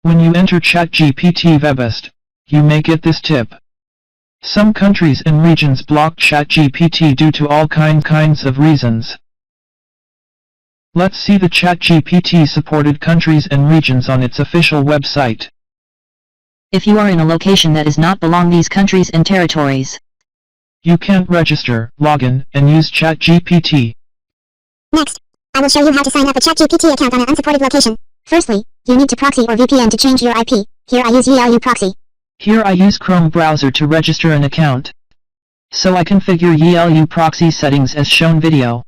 When you enter ChatGPT Webist, you may get this tip. Some countries and regions block ChatGPT due to all kinds of reasons. Let's see the ChatGPT supported countries and regions on its official website. If you are in a location that does not belong these countries and territories, you can't register, login, and use ChatGPT. Next, I will show you how to sign up a ChatGPT account on an unsupported location. Firstly, you need to proxy or VPN to change your IP. Here I use YiLu Proxy. Here I use Chrome browser to register an account. So I configure YiLu Proxy settings as shown video.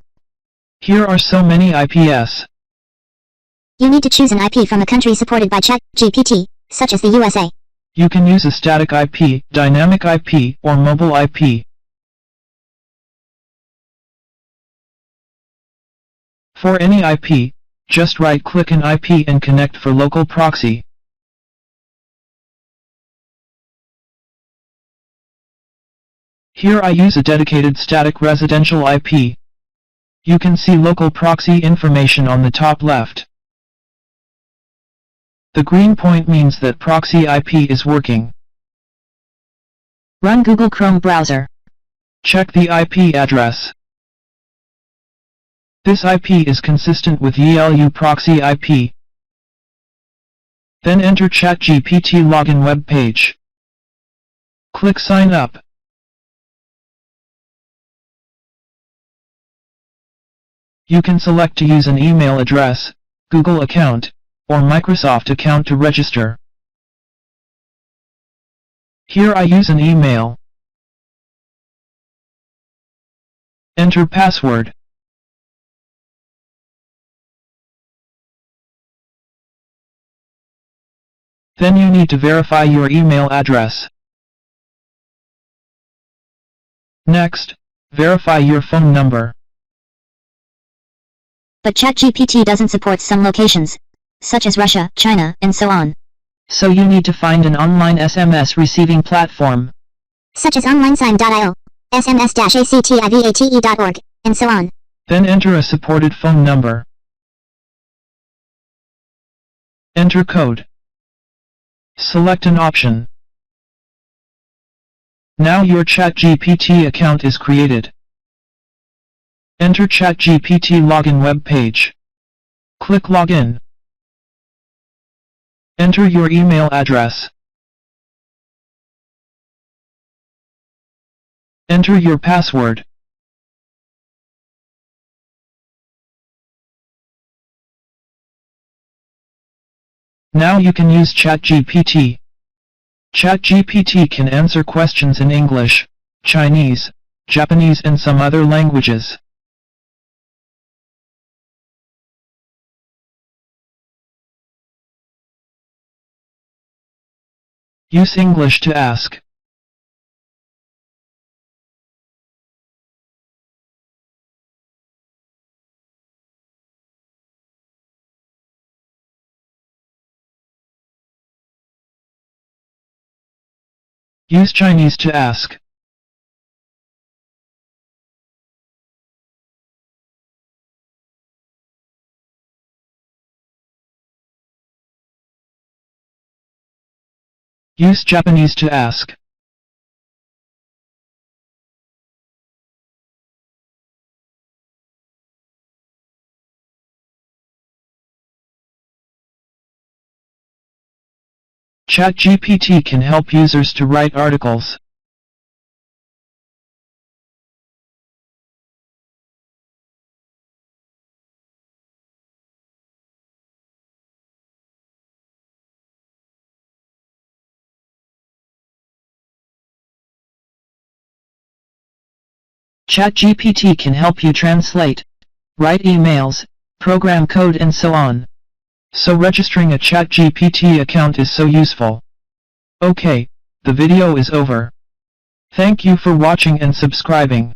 Here are so many IPs. You need to choose an IP from a country supported by ChatGPT, such as the USA. You can use a static IP, dynamic IP, or mobile IP. For any IP, just right-click an IP and connect for local proxy. Here I use a dedicated static residential IP. You can see local proxy information on the top left. The green point means that proxy IP is working. Run Google Chrome browser. Check the IP address. This IP is consistent with YiLu Proxy IP. Then enter ChatGPT login web page. Click Sign Up. You can select to use an email address, Google account, or Microsoft account to register. Here I use an email. Enter password. Then you need to verify your email address. Next, verify your phone number. But ChatGPT doesn't support some locations, such as Russia, China, and so on. So you need to find an online SMS receiving platform, such as onlinesign.io, sms-activate.org, and so on. Then enter a supported phone number. Enter code. Select an option. Now your ChatGPT account is created. Enter ChatGPT login web page. Click Login. Enter your email address. Enter your password. Now you can use ChatGPT. ChatGPT can answer questions in English, Chinese, Japanese and some other languages. Use English to ask. Use Chinese to ask. Use Japanese to ask. ChatGPT can help users to write articles. ChatGPT can help you translate, write emails, program code and so on. So registering a ChatGPT account is so useful. Okay, the video is over. Thank you for watching and subscribing.